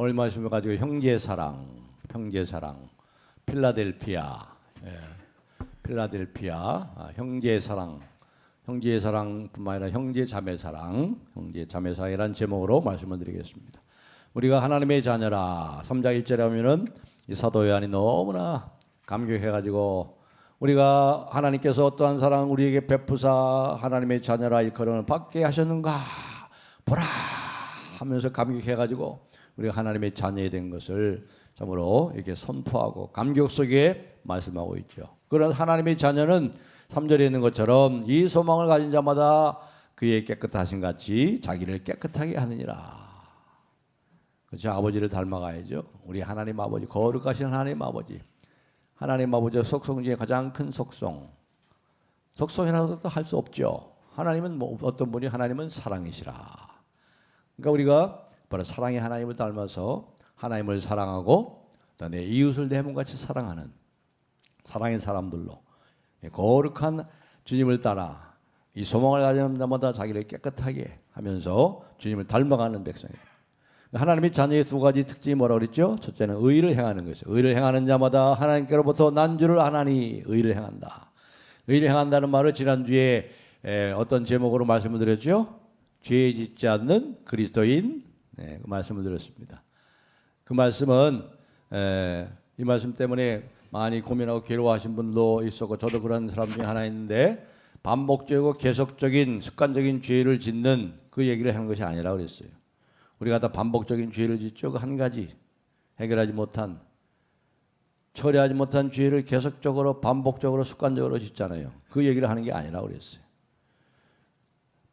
오늘 말씀을 가지고 형제사랑, 필라델피아, 형제사랑뿐만 아니라 형제자매사랑이라는 제목으로 말씀을 드리겠습니다. 우리가 하나님의 자녀라 3장 1절에 하면은 이 사도 요한이 너무나 감격해가지고 우리가 하나님께서 어떠한 사랑 우리에게 베푸사 하나님의 자녀라 일컬음을 받게 하셨는가 보라 하면서 감격해가지고 우리가 하나님의 자녀이 된 것을 참으로 이렇게 선포하고 감격 속에 말씀하고 있죠. 그런 하나님의 자녀는 3절에 있는 것처럼 이 소망을 가진 자마다 그의 깨끗하신 같이 자기를 깨끗하게 하느니라. 그렇죠. 아버지를 닮아가야죠. 우리 하나님 아버지, 거룩하신 하나님 아버지. 하나님 아버지의 속성 중에 가장 큰 속성이라고도 할 수 없죠. 하나님은 어떤 분이 하나님은 사랑이시라. 그러니까 우리가 바로 사랑의 하나님을 닮아서 하나님을 사랑하고 내 이웃을 내 몸같이 사랑하는 사랑의 사람들로 거룩한 주님을 따라 이 소망을 가진 자마다 자기를 깨끗하게 하면서 주님을 닮아가는 백성이에요. 하나님의 자녀의 두 가지 특징이 뭐라고 그랬죠? 첫째는 의를 행하는 것이죠. 의를 행하는 자마다 하나님께로부터 난 줄을 아나니 의를 행한다. 의를 행한다는 말을 지난주에 어떤 제목으로 말씀을 드렸죠? 죄 짓지 않는 그리스도인 그 말씀을 드렸습니다. 그 말씀은 이 말씀 때문에 많이 고민하고 괴로워하신 분도 있었고 저도 그런 사람 중에 하나 있는데 반복적이고 계속적인 습관적인 죄를 짓는 그 얘기를 하는 것이 아니라 그랬어요. 우리가 다 반복적인 죄를 짓죠. 그 한 가지 해결하지 못한 처리하지 못한 죄를 계속적으로 반복적으로 습관적으로 짓잖아요. 그 얘기를 하는 게 아니라 그랬어요.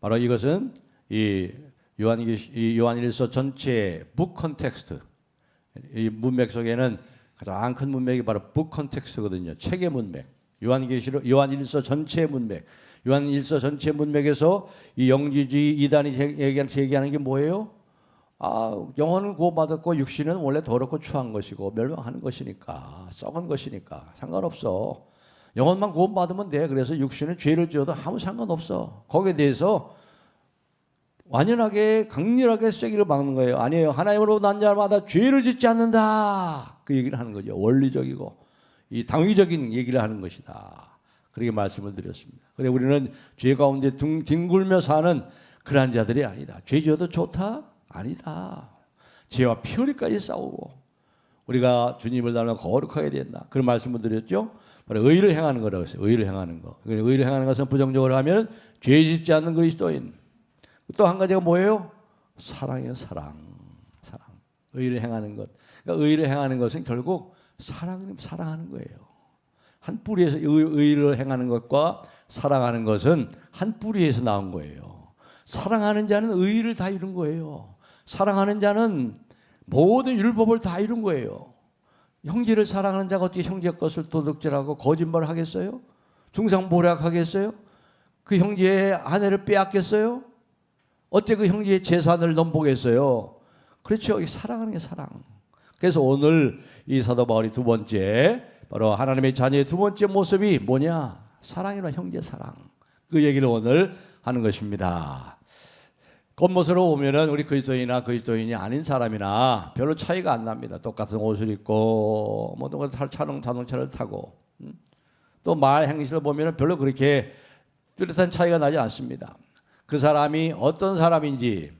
바로 이것은 이 요한일서 전체의 북 컨텍스트, 이 문맥 속에는 가장 큰 문맥이 바로 북 컨텍스트거든요. 책의 문맥. 요한일서 전체의 문맥. 요한일서 전체 문맥에서 이 영지주의 이단이 제기하는 게 뭐예요? 영혼은 구원받았고 육신은 원래 더럽고 추한 것이고 멸망하는 것이니까 썩은 것이니까 상관없어. 영혼만 구원받으면 돼. 그래서 육신은 죄를 지어도 아무 상관없어. 거기에 대해서 완연하게 강렬하게 쐐기를 박는 거예요. 아니에요. 하나님으로 난 자마다 죄를 짓지 않는다. 그 얘기를 하는 거죠. 원리적이고 이 당위적인 얘기를 하는 것이다. 그렇게 말씀을 드렸습니다. 그래 우리는 죄 가운데 뒹굴며 사는 그러한 자들이 아니다. 죄 지어도 좋다? 아니다. 죄와 피 흘리까지 싸우고 우리가 주님을 닮아 거룩하게 된다. 그런 말씀을 드렸죠. 바로 의를 행하는 거라고 했어요. 의를 행하는 거. 의를 행하는 것은 부정적으로 하면 죄 짓지 않는 그리스도인. 또 한 가지가 뭐예요? 사랑이에요. 사랑. 의를 행하는 것. 그러니까 의를 행하는 것은 결국 사랑하는 거예요. 한 뿌리에서 의를 행하는 것과 사랑하는 것은 한 뿌리에서 나온 거예요. 사랑하는 자는 의를 다 이룬 거예요. 사랑하는 자는 모든 율법을 다 이룬 거예요. 형제를 사랑하는 자가 어떻게 형제 것을 도둑질하고 거짓말을 하겠어요? 중상모략하겠어요? 그 형제의 아내를 빼앗겠어요? 어째 그 형제의 재산을 넘보겠어요? 그렇죠. 사랑하는 게 사랑. 그래서 오늘 이 사도 바울이 두 번째 바로 하나님의 자녀의 두 번째 모습이 뭐냐? 사랑이라 형제 사랑. 그 얘기를 오늘 하는 것입니다. 겉모습으로 보면은 우리 그리스도인이나 그리스도인이 아닌 사람이나 별로 차이가 안 납니다. 똑같은 옷을 입고 뭐 자동차를 타고 또 말 행실을 보면은 별로 그렇게 뚜렷한 차이가 나지 않습니다. 그 사람이 어떤 사람인지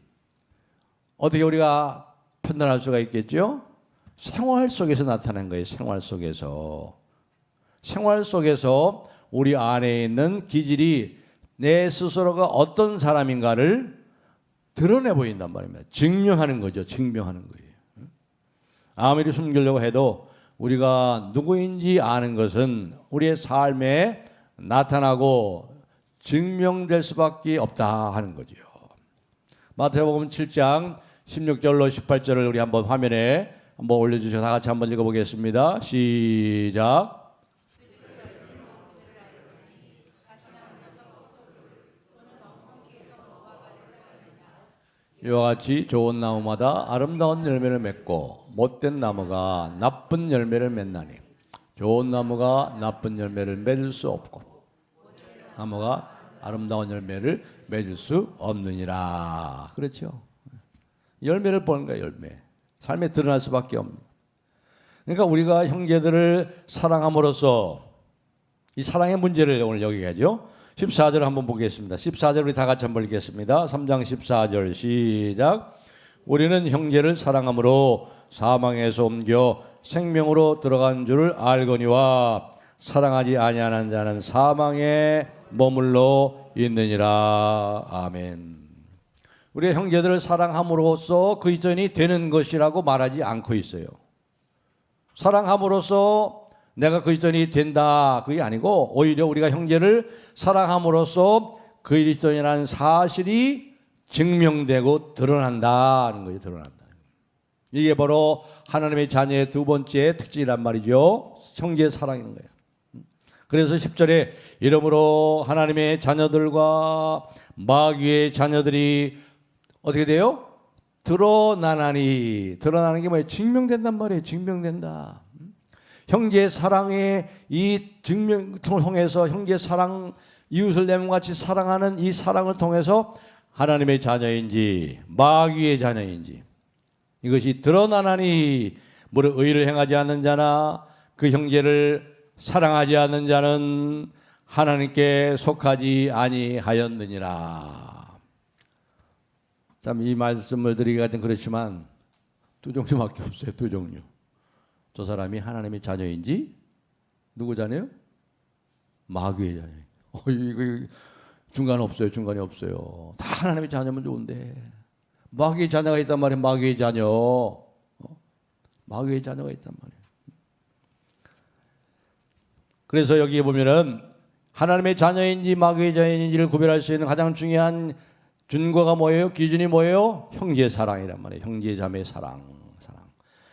어떻게 우리가 판단할 수가 있겠죠? 생활 속에서 나타난 거예요. 생활 속에서 우리 안에 있는 기질이 내 스스로가 어떤 사람인가를 드러내 보인단 말입니다. 증명하는 거죠. 아무리 숨기려고 해도 우리가 누구인지 아는 것은 우리의 삶에 나타나고 증명될 수밖에 없다 하는 거죠. 마태복음 7장 16절로 18절을 우리 한번 화면에 한번 올려주셔서 다 같이 한번 읽어보겠습니다. 시작. 이와 같이 좋은 나무마다 아름다운 열매를 맺고 못된 나무가 나쁜 열매를 맺나니 좋은 나무가 나쁜 열매를 맺을 수 없고 나무가 아름다운 열매를 맺을 수 없느니라. 그렇죠. 열매를 보는 거예요. 열매. 삶에 드러날 수밖에 없습니다. 그러니까 우리가 형제들을 사랑함으로써 이 사랑의 문제를 오늘 여기가죠. 14절 한번 보겠습니다. 14절 우리 다 같이 한번 읽겠습니다. 3장 14절 시작. 우리는 형제를 사랑함으로 사망에서 옮겨 생명으로 들어간 줄을 알거니와 사랑하지 아니하는 자는 사망에 머물러 있느니라. 아멘. 우리가 형제들을 사랑함으로써 그리스도인이 되는 것이라고 말하지 않고 있어요. 사랑함으로써 내가 그리스도인이 된다 그게 아니고 오히려 우리가 형제를 사랑함으로써 그리스도인이라는 사실이 증명되고 드러난다는 거예요. 드러난다. 이게 바로 하나님의 자녀의 두 번째 특징이란 말이죠. 형제 사랑인 거예요. 그래서 10절에 이러므로 하나님의 자녀들과 마귀의 자녀들이 어떻게 돼요? 드러나나니. 드러나는 게 뭐예요? 증명된단 말이에요. 증명된다. 형제 사랑의 이 증명을 통해서 형제 사랑, 이웃을 내 몸같이 사랑하는 이 사랑을 통해서 하나님의 자녀인지 마귀의 자녀인지 이것이 드러나나니. 무릇 의를 행하지 않는 자나 그 형제를 사랑하지 않는 자는 하나님께 속하지 아니하였느니라. 참 이 말씀을 드리기가 좀 그렇지만 두 종류밖에 없어요. 두 종류. 저 사람이 하나님의 자녀인지 누구 자녀요? 마귀의 자녀. 이거 중간 없어요. 중간이 없어요. 다 하나님의 자녀면 좋은데 마귀의 자녀가 있단 말이에요. 마귀의 자녀. 마귀의 자녀가 있단 말이에요. 그래서 여기에 보면은 하나님의 자녀인지 마귀의 자녀인지를 구별할 수 있는 가장 중요한 준거가 뭐예요? 기준이 뭐예요? 형제 사랑이란 말이에요. 형제 자매 사랑.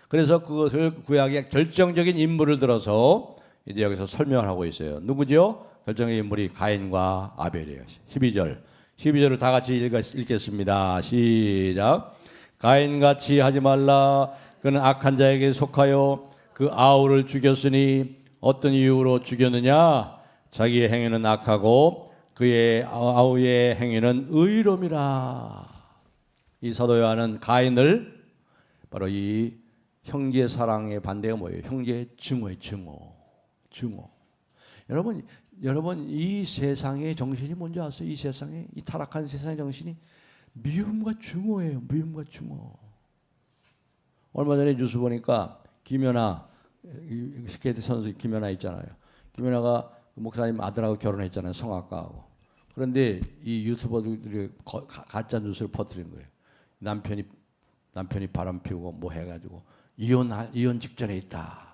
그래서 그것을 구약의 결정적인 인물을 들어서 이제 여기서 설명을 하고 있어요. 누구죠? 결정적인 인물이 가인과 아벨이에요. 12절을 다 같이 읽겠습니다. 시작. 가인같이 하지 말라. 그는 악한 자에게 속하여 그 아우를 죽였으니 어떤 이유로 죽였느냐? 자기의 행위는 악하고 그의 아우의 행위는 의로움이라. 이 사도 요한은 가인을 바로 이 형제 사랑의 반대가 뭐예요? 형제 증오의 증오. 여러분 이 세상의 정신이 뭔지 아세요? 이 세상의 이 타락한 세상의 정신이 미움과 증오예요. 미움과 증오. 얼마 전에 뉴스 보니까 김연아 스케이트 선수 김연아 있잖아요. 김연아가 목사님 아들하고 결혼했잖아요. 성악가하고. 그런데 이 유튜버들이 가짜 뉴스를 퍼뜨린 거예요. 남편이 바람 피우고 뭐 해가지고 이혼 직전에 있다.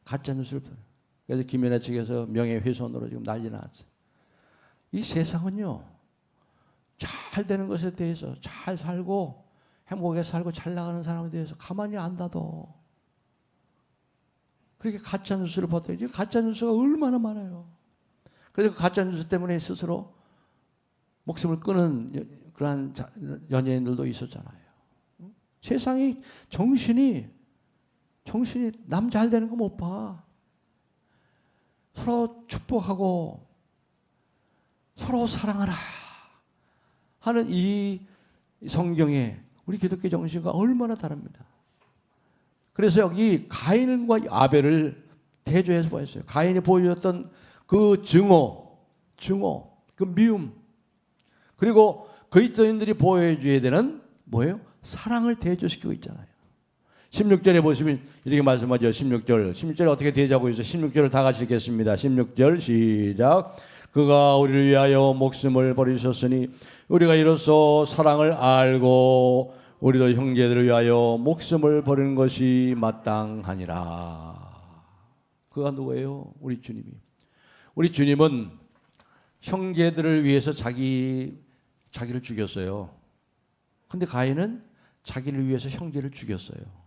가짜 뉴스를 퍼뜨려. 그래서 김연아 측에서 명예훼손으로 지금 난리 났어요. 이 세상은요, 잘 되는 것에 대해서 잘 살고 행복하게 살고 잘 나가는 사람에 대해서 가만히 안 닫어. 그렇게 가짜 뉴스를 퍼뜨리지. 가짜 뉴스가 얼마나 많아요. 그래서 그 가짜 뉴스 때문에 스스로 목숨을 끊은 그러한 연예인들도 있었잖아요. 세상이 정신이 남 잘 되는 거 못 봐. 서로 축복하고 서로 사랑하라 하는 이 성경에 우리 기독교 정신과 얼마나 다릅니다. 그래서 여기 가인과 아벨을 대조해서 보였어요. 가인이 보여줬던 그 증오, 그 미움, 그리고 그리스도인들이 보여줘야 되는 뭐예요? 사랑을 대조시키고 있잖아요. 16절에 보시면 이렇게 말씀하죠. 16절 어떻게 대조하고 있어요? 16절을 다 같이 읽겠습니다. 16절 시작. 그가 우리를 위하여 목숨을 버리셨으니 우리가 이로써 사랑을 알고 우리도 형제들을 위하여 목숨을 버리는 것이 마땅하니라. 그가 누구예요? 우리 주님이. 우리 주님은 형제들을 위해서 자기를 죽였어요. 근데 가인은 자기를 위해서 형제를 죽였어요.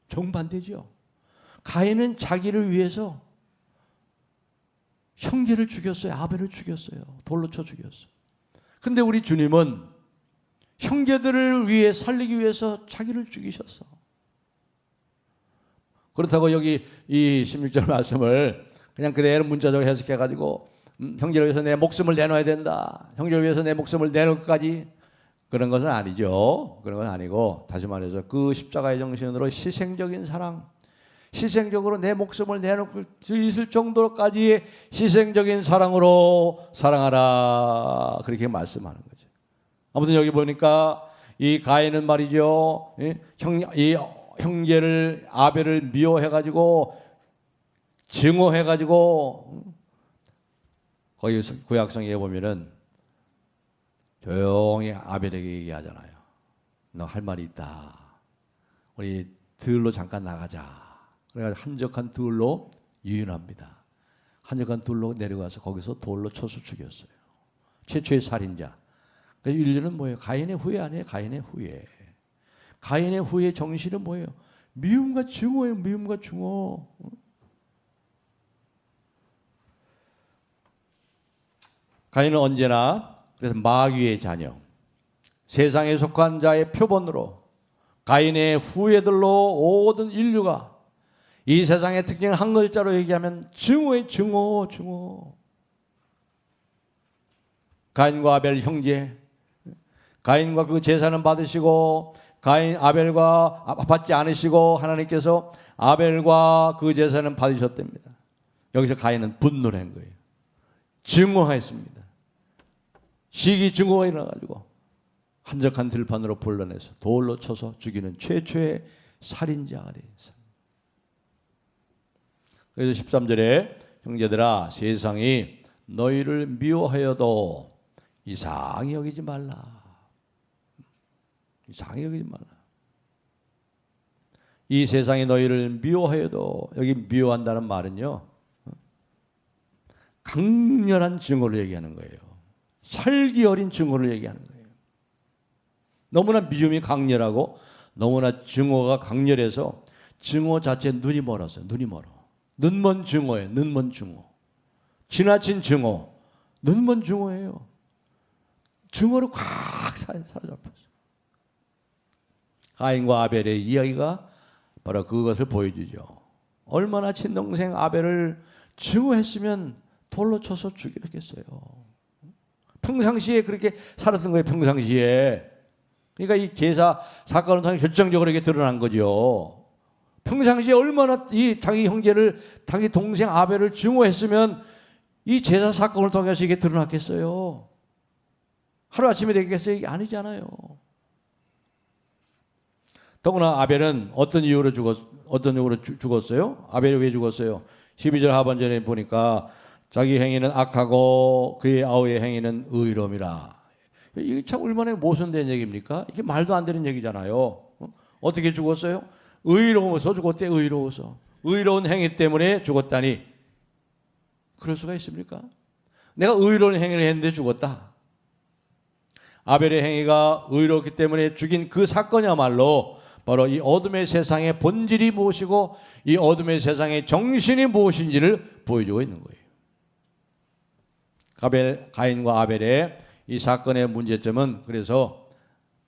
정반대죠. 가인은 자기를 위해서 형제를 죽였어요. 아벨을 죽였어요. 돌로 쳐 죽였어요. 근데 우리 주님은 형제들을 위해 살리기 위해서 자기를 죽이셨어. 그렇다고 여기 이 16절 말씀을 그냥 그대로 문자적으로 해석해가지고 형제를 위해서 내 목숨을 내놔야 된다. 형제를 위해서 내 목숨을 내놓을 것까지 그런 것은 아니죠. 그런 건 아니고 다시 말해서 그 십자가의 정신으로 희생적인 사랑, 희생적으로 내 목숨을 내놓을 수 있을 정도까지의 희생적인 사랑으로 사랑하라 그렇게 말씀하는 거죠. 아무튼 여기 보니까 이 가인은 말이죠, 이 형제를 아벨을 미워해가지고 증오해가지고 거기 구약성에 보면은 조용히 아벨에게 얘기하잖아요. 너 할 말이 있다. 우리 들로 잠깐 나가자. 그래가지고 한적한 들로 유인합니다. 한적한 들로 내려가서 거기서 돌로 쳐서 죽였어요. 최초의 살인자. 그 인류는 뭐예요? 가인의 후회 아니에요? 가인의 후회. 가인의 후회 정신은 뭐예요? 미움과 증오예요. 미움과 증오. 가인은 언제나 그래서 마귀의 자녀, 세상에 속한 자의 표본으로 가인의 후예들로 모든 인류가 이 세상의 특징을 한 글자로 얘기하면 증오의 증오, 증오. 가인과 아벨 형제, 가인과 그 제사는 받으시고 아벨과 받지 않으시고 하나님께서 아벨과 그 제사는 받으셨답니다. 여기서 가인은 분노를 한 거예요. 증오했습니다. 시기 증오가 일어나가지고 한적한 들판으로 불러내서 돌로 쳐서 죽이는 최초의 살인자가 되었어요. 그래서 13절에 형제들아 세상이 너희를 미워하여도 이상히 여기지 말라. 이상히 여기지 말라. 이 세상이 너희를 미워하여도, 여기 미워한다는 말은요 강렬한 증오를 얘기하는 거예요. 살기 어린 증오를 얘기하는 거예요. 너무나 미움이 강렬하고 너무나 증오가 강렬해서 증오 자체에 눈이 멀었어요. 눈이 멀어. 눈먼 증오예요. 눈먼 증오. 지나친 증오. 눈먼 증오예요. 증오로 꽉 사로잡혔어요. 가인과 아벨의 이야기가 바로 그것을 보여주죠. 얼마나 친동생 아벨을 증오했으면 돌로 쳐서 죽였겠어요. 평상시에 그렇게 살았던 거예요. 평상시에. 그러니까 이 제사 사건을 통해 결정적으로 이게 드러난 거죠. 평상시에 얼마나 이 자기 형제를, 자기 동생 아벨을 증오했으면 이 제사 사건을 통해서 이게 드러났겠어요. 하루아침에 되겠어요? 이게 아니잖아요. 더구나 아벨은 어떤 이유로 죽었어요? 아벨이 왜 죽었어요? 12절 하반절에 보니까 자기 행위는 악하고 그의 아우의 행위는 의로움이라. 이게 참 얼마나 모순된 얘기입니까? 이게 말도 안 되는 얘기잖아요. 어떻게 죽었어요? 의로워서 죽었대. 의로워서. 의로운 행위 때문에 죽었다니. 그럴 수가 있습니까? 내가 의로운 행위를 했는데 죽었다. 아벨의 행위가 의롭기 때문에 죽인 그 사건이야말로 바로 이 어둠의 세상의 본질이 무엇이고 이 어둠의 세상의 정신이 무엇인지를 보여주고 있는 거예요. 가인과 아벨의 이 사건의 문제점은 그래서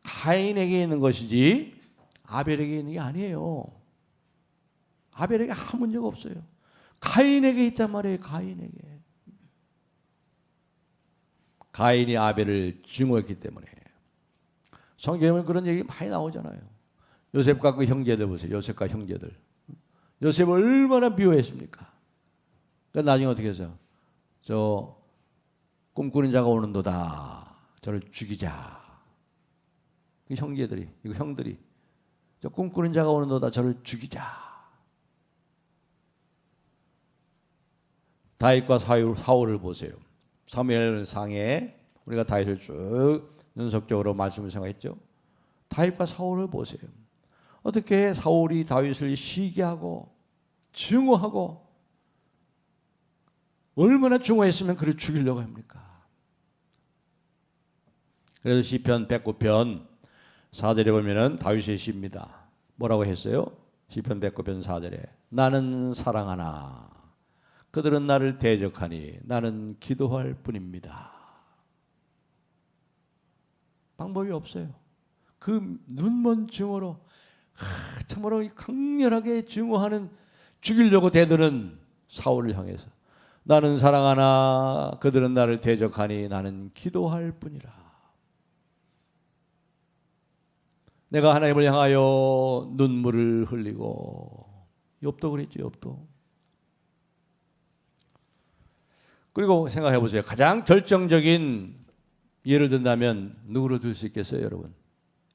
가인에게 있는 것이지 아벨에게 있는 게 아니에요. 아벨에게 아무 문제가 없어요. 가인에게 있단 말이에요. 가인에게. 가인이 아벨을 증오했기 때문에. 성경에 보면 그런 얘기 많이 나오잖아요. 요셉과 그 형제들 보세요. 요셉과 형제들. 요셉을 얼마나 미워했습니까? 그러니까 나중에 어떻게 해서 저 꿈꾸는 자가 오는도다. 저를 죽이자. 이 형제들이, 이거 형들이 저 꿈꾸는 자가 오는도다. 저를 죽이자. 다윗과 사울을 보세요. 사무엘상에 우리가 다윗을 쭉 연속적으로 말씀을 생각했죠. 다윗과 사울을 보세요. 어떻게 사울이 다윗을 시기하고 증오하고 얼마나 증오했으면 그를 죽이려고 합니까? 그래서 시편 109편 4절에 보면은 다윗의 시입니다. 뭐라고 했어요? 시편 109편 4절에 나는 사랑하나 그들은 나를 대적하니 나는 기도할 뿐입니다. 방법이 없어요. 그 눈먼 증오로 참으로 강렬하게 증오하는 죽이려고 대드는 사울을 향해서 나는 사랑하나 그들은 나를 대적하니 나는 기도할 뿐이라. 내가 하나님을 향하여 눈물을 흘리고. 욥도 그랬죠. 욥도. 그리고 생각해 보세요. 가장 결정적인 예를 든다면 누구를 들 수 있겠어요, 여러분?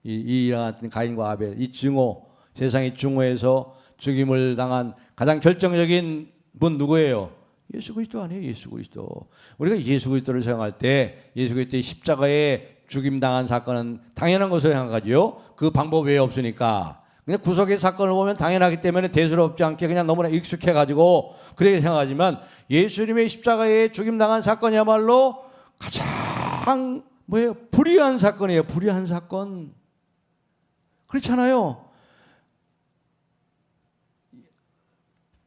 이랑 같은 가인과 아벨, 이 증오, 세상의 증오에서 죽임을 당한 가장 결정적인 분 누구예요? 예수 그리스도 아니에요, 예수 그리스도. 우리가 예수 그리스도를 생각할 때 예수 그리스도의 십자가에 죽임 당한 사건은 당연한 것으로 생각하죠. 그 방법 외에 없으니까. 그냥 구속의 사건을 보면 당연하기 때문에 대수롭지 않게 그냥 너무나 익숙해가지고 그렇게 생각하지만 예수님의 십자가에 죽임 당한 사건이야말로 가장 뭐예요? 불의한 사건이에요. 불의한 사건. 그렇잖아요.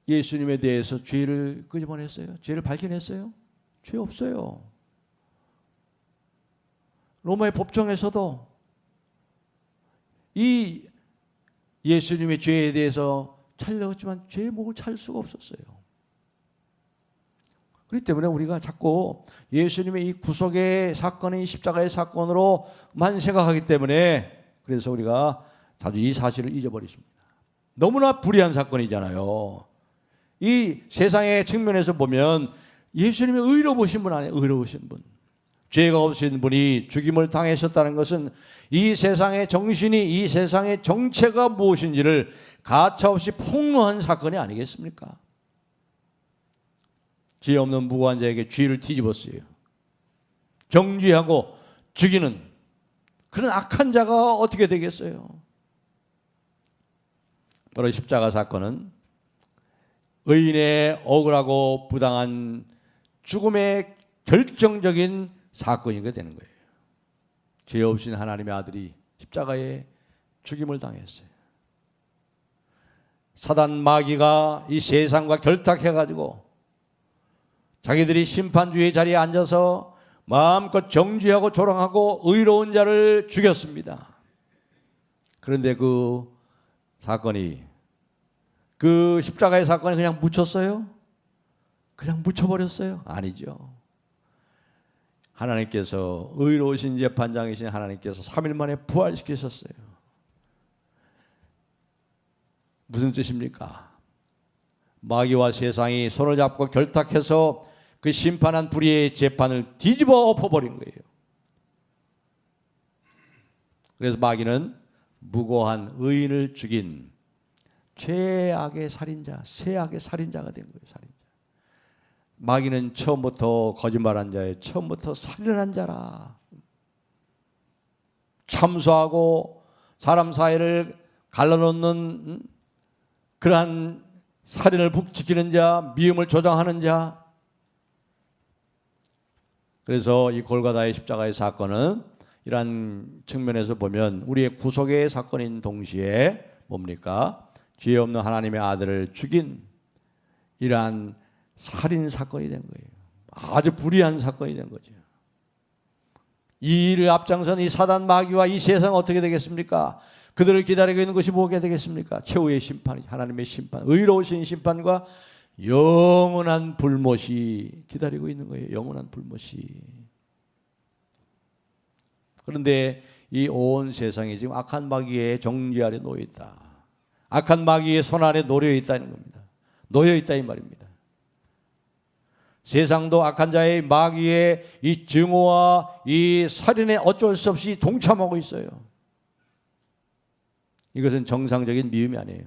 예수님에 대해서 죄를 끄집어냈어요. 죄를 발견했어요. 죄 없어요. 로마의 법정에서도 이 예수님의 죄에 대해서 찰려왔지만 죄의 목을 찰 수가 없었어요. 그렇기 때문에 우리가 자꾸 예수님의 이 구속의 사건이 십자가의 사건으로만 생각하기 때문에 그래서 우리가 자주 이 사실을 잊어버리십니다. 너무나 불의한 사건이잖아요. 이 세상의 측면에서 보면 예수님이 의로우신 분 아니에요. 의로우신 분. 죄가 없으신 분이 죽임을 당하셨다는 것은 이 세상의 정신이 이 세상의 정체가 무엇인지를 가차없이 폭로한 사건이 아니겠습니까? 죄 없는 무고한 자에게 죄를 뒤집었어요. 정죄하고 죽이는 그런 악한 자가 어떻게 되겠어요? 바로 십자가 사건은 의인의 억울하고 부당한 죽음의 결정적인 사건이게 되는 거예요. 죄 없인 하나님의 아들이 십자가에 죽임을 당했어요. 사단 마귀가 이 세상과 결탁해가지고 자기들이 심판주의 자리에 앉아서 마음껏 정죄하고 조롱하고 의로운 자를 죽였습니다. 그런데 그 사건이 그 십자가의 사건이 그냥 묻혔어요? 그냥 묻혀버렸어요? 아니죠. 하나님께서 의로우신 재판장이신 하나님께서 3일 만에 부활시키셨어요. 무슨 뜻입니까? 마귀와 세상이 손을 잡고 결탁해서 그 심판한 불의의 재판을 뒤집어 엎어버린 거예요. 그래서 마귀는 무고한 의인을 죽인 최악의 살인자, 최악의 살인자가 된 거예요. 살인자. 마귀는 처음부터 거짓말한 자예요. 처음부터 살인한 자라. 참소하고 사람 사이를 갈라놓는 그러한 살인을 북지키는 자, 미움을 조장하는 자. 그래서 이 골고다의 십자가의 사건은 이러한 측면에서 보면 우리의 구속의 사건인 동시에 뭡니까? 죄 없는 하나님의 아들을 죽인 이러한 살인 사건이 된 거예요. 아주 불의한 사건이 된 거죠. 이 일을 앞장선 이 사단 마귀와 이 세상 어떻게 되겠습니까? 그들을 기다리고 있는 것이 뭐게 되겠습니까? 최후의 심판, 하나님의 심판, 의로우신 심판과 영원한 불못이 기다리고 있는 거예요. 영원한 불못이. 그런데 이 온 세상이 지금 악한 마귀의 정죄 아래 놓여 있다. 악한 마귀의 손 아래 놓여 있다는 겁니다. 놓여 있다 이 말입니다. 세상도 악한 자의 마귀의 이 증오와 이 살인에 어쩔 수 없이 동참하고 있어요. 이것은 정상적인 미움이 아니에요.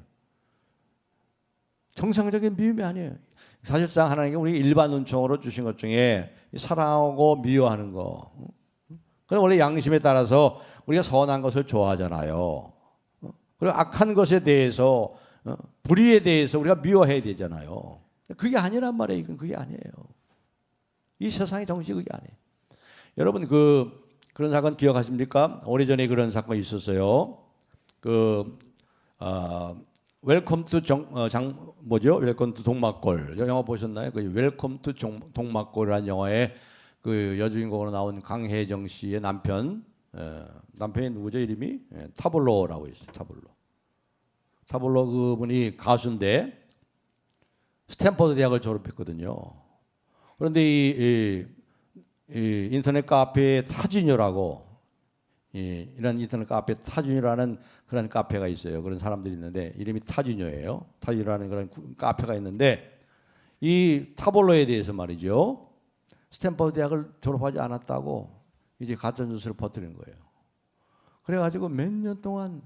정상적인 미움이 아니에요. 사실상 하나님께 우리 일반 은총으로 주신 것 중에 사랑하고 미워하는 거. 그건 원래 양심에 따라서 우리가 선한 것을 좋아하잖아요. 그리고 악한 것에 대해서 불의에 대해서 우리가 미워해야 되잖아요. 그게 아니란 말이에요. 이건 그게 아니에요. 이 세상의 정신이 그게 아니에요. 여러분 그런 사건 기억하십니까? 오래전에 그런 사건이 있었어요. 웰컴 투 웰컴 투 동막골 영화 보셨나요? 그 웰컴 투 동막골이라는 영화에 그 여주인공으로 나온 강혜정 씨의 남편이 누구죠? 이름이 타블로라고 있어요. 타블로 그분이 가수인데 스탠퍼드 대학을 졸업했거든요. 그런데 이 인터넷 카페 타지녀라고 이런 인터넷 카페 타주니라는 그런 카페가 있어요. 그런 사람들이 있는데 이름이 타주니예요. 타주니라는 그런 카페가 있는데 이 타볼로에 대해서 말이죠. 스탠퍼드 대학을 졸업하지 않았다고 이제 가짜 뉴스를 퍼뜨리는 거예요. 그래가지고 몇 년 동안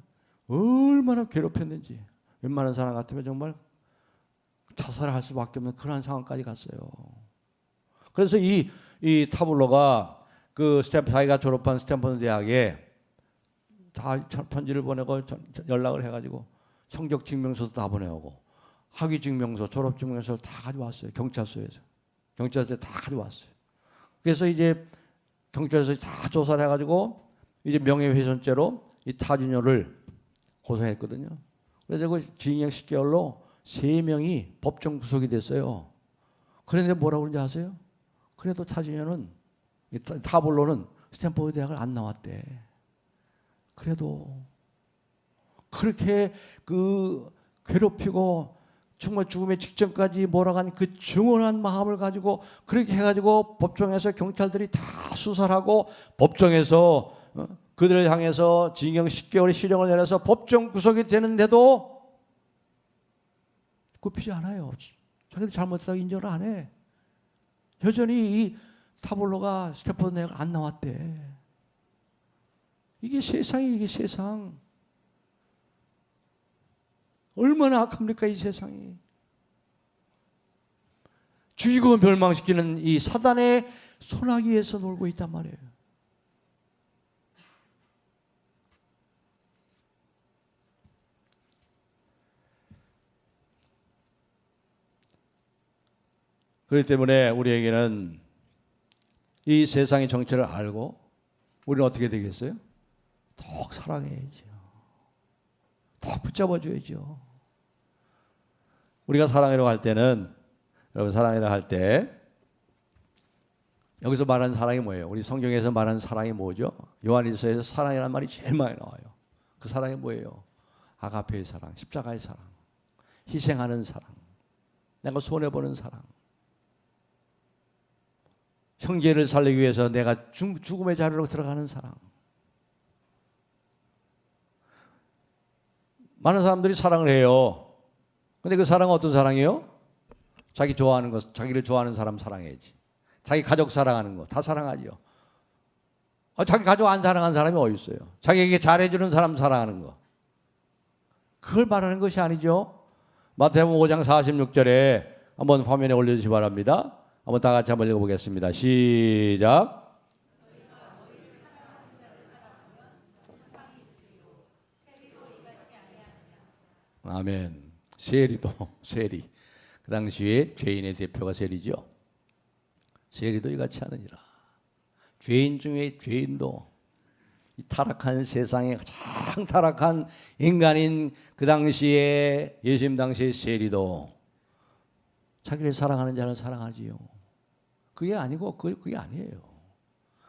얼마나 괴롭혔는지 웬만한 사람 같으면 정말 자살할 수밖에 없는 그런 상황까지 갔어요. 그래서 이 타블로가 그 자기가 졸업한 스탠퍼드 대학에 다 편지를 보내고 연락을 해가지고 성적 증명서도 다 보내오고 학위 증명서, 졸업 증명서를 다 가져왔어요. 경찰서에 다 가져왔어요. 그래서 이제 경찰서에 다 조사를 해가지고 이제 명예훼손죄로 이 타주녀를 고소했거든요. 그래서 그 징역 10개월로 3명이 법정 구속이 됐어요. 그런데 뭐라고 그러는지 아세요? 그래도 타주녀는 타블로는 스탠퍼드 대학을 안 나왔대. 그래도 그렇게 그 괴롭히고 정말 죽음의 직전까지 몰아간 그 중원한 마음을 가지고 그렇게 해가지고 법정에서 경찰들이 다 수사를 하고 법정에서 그들을 향해서 징역 10개월의 실형을 내려서 법정 구속이 되는데도 굽히지 않아요. 자기들 잘못했다고 인정을 안 해. 여전히 이 타블로가 스탠퍼드 대학을 안 나왔대. 이게 세상이 이게 세상. 얼마나 악합니까 이 세상이. 죽이고 멸망시키는 이 사단의 소나기에서 놀고 있단 말이에요. 그렇기 때문에 우리에게는 이 세상의 정체를 알고 우리는 어떻게 되겠어요? 더욱 사랑해야죠. 더욱 붙잡아줘야죠. 우리가 사랑이라고 할 때는 여러분 사랑이라고 할 때 여기서 말하는 사랑이 뭐예요? 우리 성경에서 말하는 사랑이 뭐죠? 요한일서에서 사랑이라는 말이 제일 많이 나와요. 그 사랑이 뭐예요? 아가페의 사랑, 십자가의 사랑, 희생하는 사랑, 내가 손해보는 사랑, 형제를 살리기 위해서 내가 죽음의 자리로 들어가는 사랑. 많은 사람들이 사랑을 해요. 근데 그 사랑은 어떤 사랑이에요? 자기 좋아하는 것, 자기를 좋아하는 사람 사랑해야지. 자기 가족 사랑하는 거 다 사랑하죠. 자기 가족 안 사랑하는 사람이 어디 있어요? 자기에게 잘해주는 사람 사랑하는 거. 그걸 말하는 것이 아니죠. 마태복음 5장 46절에 한번 화면에 올려주시기 바랍니다. 한번 다 같이 한번 읽어보겠습니다. 시작. 아멘. 세리도 세리. 그 당시에 죄인의 대표가 세리죠. 세리도 이같이 하느니라. 죄인 중에 죄인도 이 타락한 세상에 가장 타락한 인간인 그 당시에 예수님 당시의 세리도 자기를 사랑하는 자를 사랑하지요. 그게 아니고 그게 아니에요.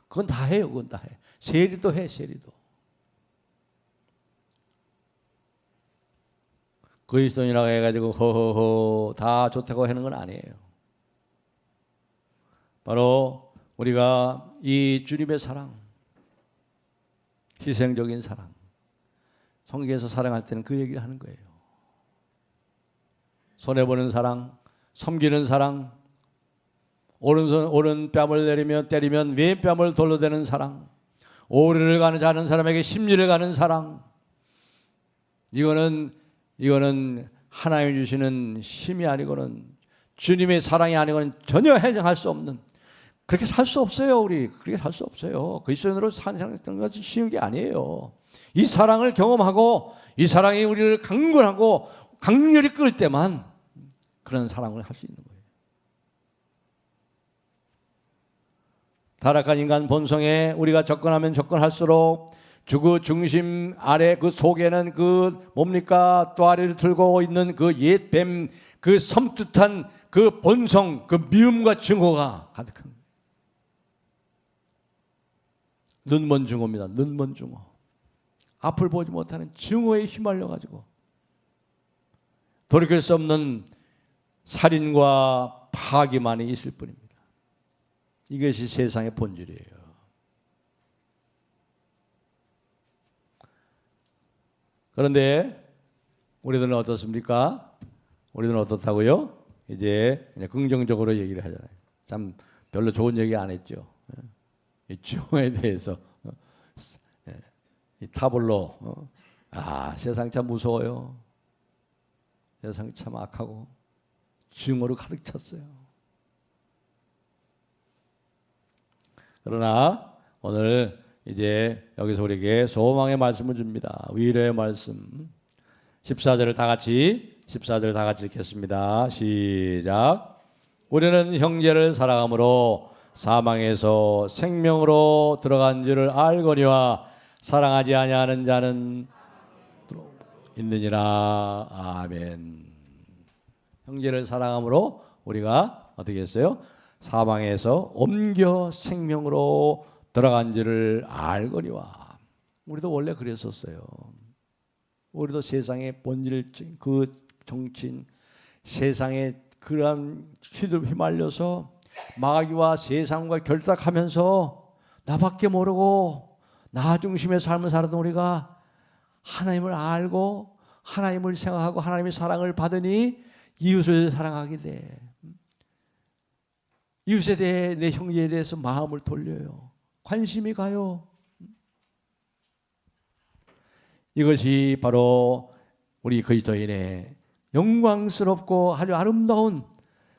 그건 다 해요. 그건 다 해. 세리도 해. 세리도. 그리스도인이라고 해가지고 허허허 다 좋다고 하는 건 아니에요. 바로 우리가 이 주님의 사랑, 희생적인 사랑, 성경에서 사랑할 때는 그 얘기를 하는 거예요. 손해보는 사랑, 섬기는 사랑, 오른 뺨을 내리며 때리면 왼뺨을 돌려대는 사랑, 오리를 가는 자는 사람에게 심리를 가는 사랑. 이거는 하나님이 주시는 힘이 아니고는 주님의 사랑이 아니고는 전혀 해정할 수 없는, 그렇게 살 수 없어요. 우리 그렇게 살 수 없어요. 그리스도인으로 사는 것은 쉬운 게 아니에요. 이 사랑을 경험하고 이 사랑이 우리를 강건하고 강렬히 끌 때만 그런 사랑을 할 수 있는 거예요. 타락한 인간 본성에 우리가 접근하면 접근할수록 그 중심 아래 그 속에는 그 뭡니까? 또아리를 들고 있는 그 옛뱀, 그 섬뜩한 그 본성, 그 미움과 증오가 가득한 거예요. 눈먼 증오입니다. 눈먼 증오. 앞을 보지 못하는 증오에 휘말려 가지고 돌이킬 수 없는 살인과 파괴만이 있을 뿐입니다. 이것이 세상의 본질이에요. 그런데 우리들은 어떻습니까? 우리들은 어떻다고요? 이제 그냥 긍정적으로 얘기를 하잖아요. 참 별로 좋은 얘기 안 했죠. 이 증오에 대해서 이 타블로 세상 참 무서워요. 세상 참 악하고 증오로 가득 찼어요. 그러나 오늘 이제 여기서 우리에게 소망의 말씀을 줍니다. 위로의 말씀. 14절을 다 같이 읽겠습니다. 시작. 우리는 형제를 사랑함으로 사망에서 생명으로 들어간 줄을 알거니와 사랑하지 아니하는 자는 있느니라. 아멘. 형제를 사랑함으로 우리가 어떻게 했어요? 사망에서 옮겨 생명으로 들어간 줄을 알거니와. 우리도 원래 그랬었어요. 우리도 세상의 본질, 그 정치인, 세상의 그러한 취들 휘말려서 마귀와 세상과 결탁하면서 나밖에 모르고 나 중심의 삶을 살았던 우리가 하나님을 알고 하나님을 생각하고 하나님의 사랑을 받으니 이웃을 사랑하게 돼. 이웃에 대해, 내 형제에 대해서 마음을 돌려요. 관심이 가요. 이것이 바로 우리 그리스도인의 영광스럽고 아주 아름다운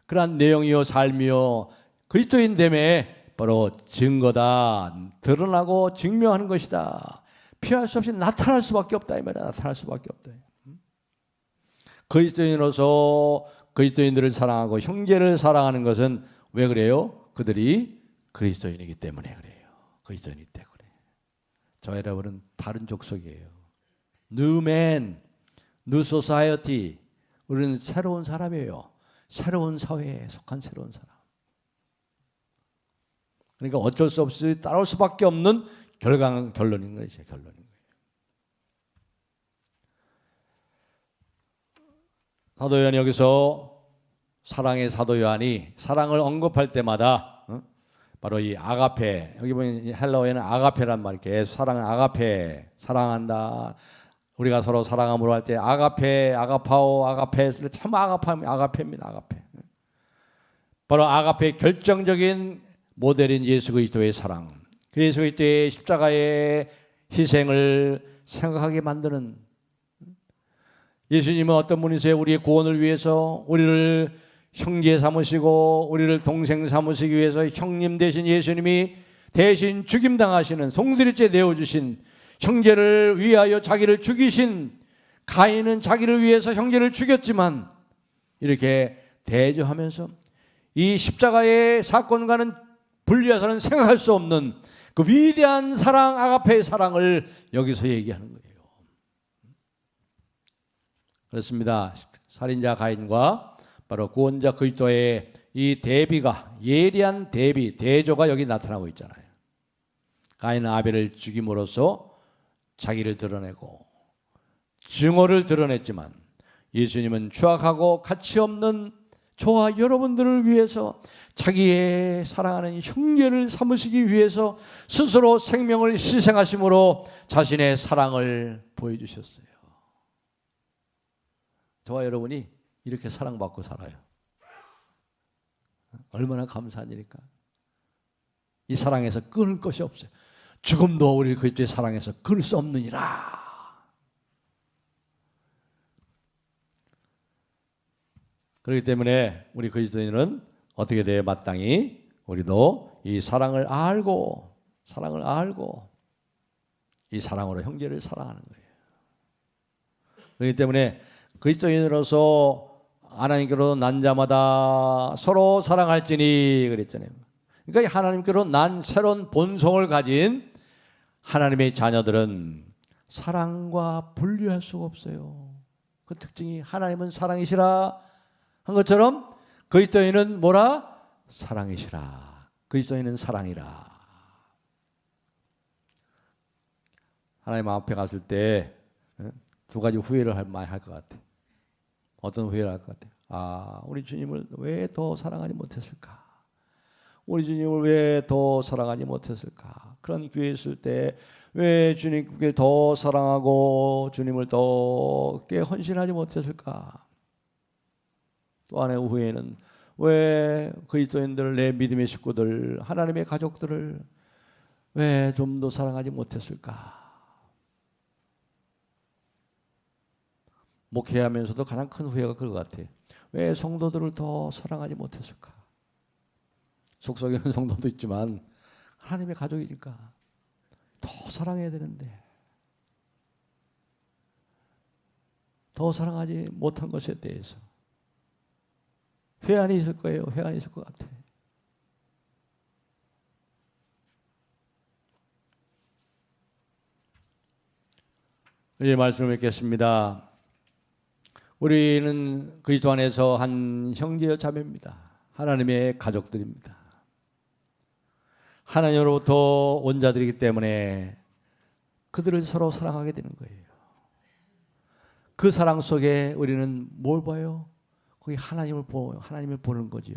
그러한 내용이요 삶이요 그리스도인됨의 바로 증거다. 드러나고 증명하는 것이다. 피할 수 없이 나타날 수밖에 없다 이 말이야. 나타날 수밖에 없다. 그리스도인으로서 그리스도인들을 사랑하고 형제를 사랑하는 것은 왜 그래요? 그들이 그리스도인이기 때문에 그래요. 그리스도인이기 때문에. 저 여러분은 다른 족속이에요. New man, new society. 우리는 새로운 사람이에요. 새로운 사회에 속한 새로운 사람. 그러니까 어쩔 수 없이 따라올 수밖에 없는 결론인 거예요. 결론인 거예요. 사도 요한이 여기서 사랑의 사도 요한이 사랑을 언급할 때마다 바로 이 아가페, 여기 보면 헬라어에는 아가페란 말, 이렇게 사랑은 아가페, 사랑한다. 우리가 서로 사랑함으로 할 때 아가페, 아가파오, 아가페, 참 아가페입니다. 아가페. 바로 아가페의 결정적인 모델인 예수 그리스도의 사랑, 그 예수 그리스도의 십자가의 희생을 생각하게 만드는. 예수님은 어떤 분이세요? 우리의 구원을 위해서 우리를 형제 삼으시고 우리를 동생 삼으시기 위해서 형님 대신 예수님이 대신 죽임당하시는 송두리째 내어주신, 형제를 위하여 자기를 죽이신, 가인은 자기를 위해서 형제를 죽였지만 이렇게 대조하면서 이 십자가의 사건과는 분리해서는 생각할 수 없는 그 위대한 사랑, 아가페의 사랑을 여기서 얘기하는 거예요. 그렇습니다. 살인자 가인과 바로 구원자 그리스도의 이 대비가, 예리한 대비, 대조가 여기 나타나고 있잖아요. 가인은 아벨을 죽임으로써 자기를 드러내고 증오를 드러냈지만 예수님은 추악하고 가치없는 저와 여러분들을 위해서 자기의 사랑하는 형제를 삼으시기 위해서 스스로 생명을 희생하심으로 자신의 사랑을 보여주셨어요. 저와 여러분이 이렇게 사랑받고 살아요. 얼마나 감사한 일일까. 이 사랑에서 끊을 것이 없어요. 죽음도 우리를 그리스도의 사랑에서 끊을 수 없느니라. 그렇기 때문에 우리 그리스도인은 어떻게 돼요? 마땅히 우리도 이 사랑을 알고 이 사랑으로 형제를 사랑하는 거예요. 그렇기 때문에 그리스도인으로서 하나님께로 난 자마다 서로 사랑할지니 그랬잖아요. 그러니까 하나님께로 난 새로운 본성을 가진 하나님의 자녀들은 사랑과 분리할 수가 없어요. 그 특징이 하나님은 사랑이시라 한 것처럼 그리스도인은 뭐라? 사랑이시라. 그리스도인은 사랑이라. 하나님 앞에 갔을 때 두 가지 후회를 많이 할 것 같아. 어떤 후회를 할 것 같아? 우리 주님을 왜 더 사랑하지 못했을까? 우리 주님을 왜 더 사랑하지 못했을까? 그런 기회 있을 때 왜 주님께 더 사랑하고 주님을 더 헌신하지 못했을까? 또 하나의 후회는 왜 그리스도인들, 내 믿음의 식구들, 하나님의 가족들을 왜 좀 더 사랑하지 못했을까? 목회하면서도 가장 큰 후회가 그거 같아. 왜 성도들을 더 사랑하지 못했을까? 속썩이는 성도도 있지만 하나님의 가족이니까 더 사랑해야 되는데 더 사랑하지 못한 것에 대해서 회한이 있을 거예요. 회한이 있을 것 같아. 이제 말씀을 맺겠습니다. 우리는 그리스도 안에서 한 형제여 자매입니다. 하나님의 가족들입니다. 하나님으로부터 온 자들이기 때문에 그들을 서로 사랑하게 되는 거예요. 그 사랑 속에 우리는 뭘 봐요? 거기 하나님을 보는 거죠.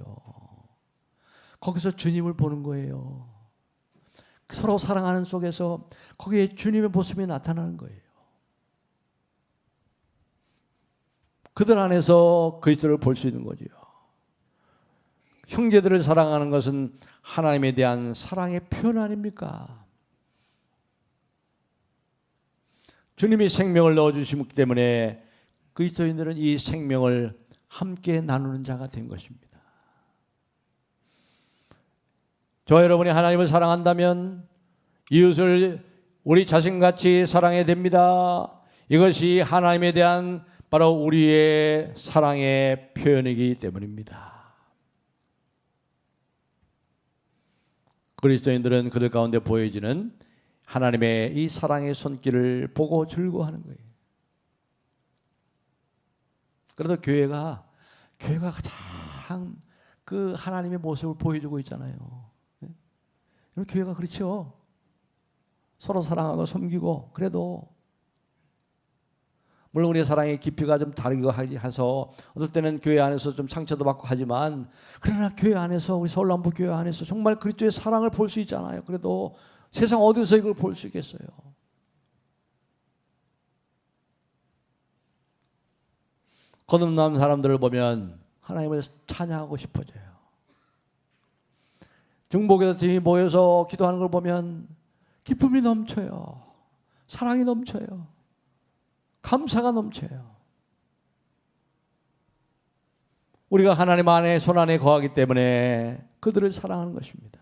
거기서 주님을 보는 거예요. 서로 사랑하는 속에서 거기에 주님의 모습이 나타나는 거예요. 그들 안에서 그리스도를 볼 수 있는 거죠. 형제들을 사랑하는 것은 하나님에 대한 사랑의 표현 아닙니까? 주님이 생명을 넣어주시기 때문에 그리스도인들은 이 생명을 함께 나누는 자가 된 것입니다. 저와 여러분이 하나님을 사랑한다면 이웃을 우리 자신같이 사랑해야 됩니다. 이것이 하나님에 대한 바로 우리의 사랑의 표현이기 때문입니다. 그리스도인들은 그들 가운데 보여지는 하나님의 이 사랑의 손길을 보고 즐거워하는 거예요. 그래서 교회가 가장 그 하나님의 모습을 보여주고 있잖아요. 교회가 그렇죠. 서로 사랑하고 섬기고 그래도 물론 우리의 사랑의 깊이가 좀 다르기도 해서 어떨 때는 교회 안에서 좀 상처도 받고 하지만 그러나 교회 안에서 우리 서울남부 교회 안에서 정말 그리스도의 사랑을 볼 수 있잖아요. 그래도 세상 어디서 이걸 볼 수 있겠어요. 거듭난 사람들을 보면 하나님을 찬양하고 싶어져요. 중보기도 팀이 모여서 기도하는 걸 보면 기쁨이 넘쳐요. 사랑이 넘쳐요. 감사가 넘쳐요. 우리가 하나님 안에 손 안에 거하기 때문에 그들을 사랑하는 것입니다.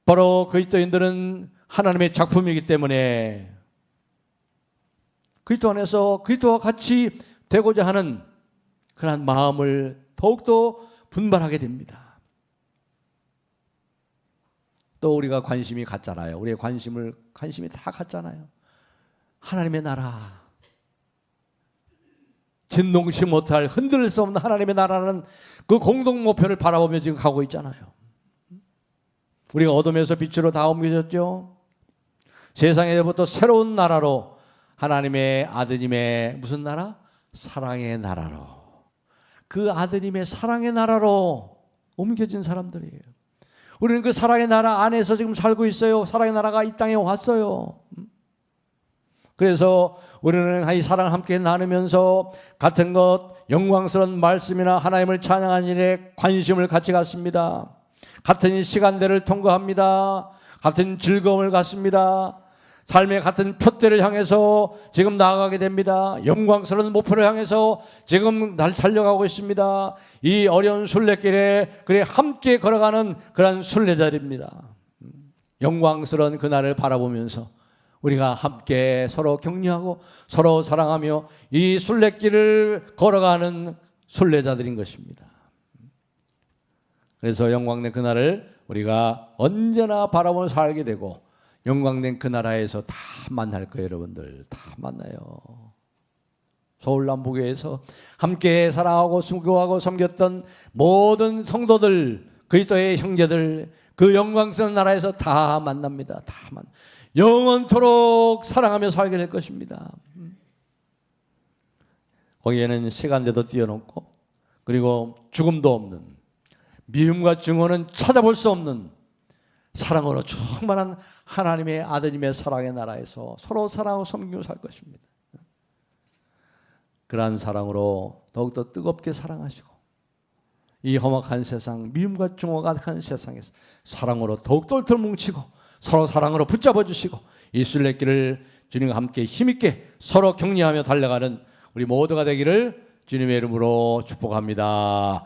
바로 그리스도인들은 하나님의 작품이기 때문에 그리스도 안에서 그리스도와 같이 되고자 하는 그러한 마음을 더욱더 분발하게 됩니다. 또 우리가 관심이 같잖아요. 우리의 관심이 다 같잖아요. 하나님의 나라, 진동치 못할 흔들릴 수 없는 하나님의 나라는 그 공동 목표를 바라보며 지금 가고 있잖아요. 우리가 어둠에서 빛으로 다 옮겨졌죠. 세상에부터 새로운 나라로 하나님의 아드님의 무슨 나라? 사랑의 나라로, 그 아드님의 사랑의 나라로 옮겨진 사람들이에요. 우리는 그 사랑의 나라 안에서 지금 살고 있어요. 사랑의 나라가 이 땅에 왔어요. 그래서 우리는 이 사랑을 함께 나누면서 같은 것 영광스러운 말씀이나 하나님을 찬양하는 일에 관심을 같이 갖습니다. 같은 시간대를 통과합니다. 같은 즐거움을 갖습니다. 삶의 같은 표대를 향해서 지금 나아가게 됩니다. 영광스러운 목표를 향해서 지금 달려가고 있습니다. 이 어려운 순례길에 그래 함께 걸어가는 그런 순례자들입니다. 영광스러운 그날을 바라보면서 우리가 함께 서로 격려하고 서로 사랑하며 이 순례길을 걸어가는 순례자들인 것입니다. 그래서 영광된 그날을 우리가 언제나 바라보며 살게 되고 영광된 그 나라에서 다 만날 거예요. 여러분들 다 만나요. 서울남부교회에서 함께 사랑하고 순교하고 섬겼던 모든 성도들, 그리스도의 형제들, 그 영광스러운 나라에서 다 만납니다. 다 영원토록 사랑하며 살게 될 것입니다. 거기에는 시간대도 뛰어넘고 그리고 죽음도 없는, 미움과 증오는 찾아볼 수 없는 사랑으로 충만한 하나님의 아드님의 사랑의 나라에서 서로 사랑하고 섬기고 살 것입니다. 그러한 사랑으로 더욱더 뜨겁게 사랑하시고 이 험악한 세상, 미움과 증오가 가득한 세상에서 사랑으로 더욱더 뭉치고 서로 사랑으로 붙잡아 주시고 이 순례길을 주님과 함께 힘있게 서로 격려하며 달려가는 우리 모두가 되기를 주님의 이름으로 축복합니다.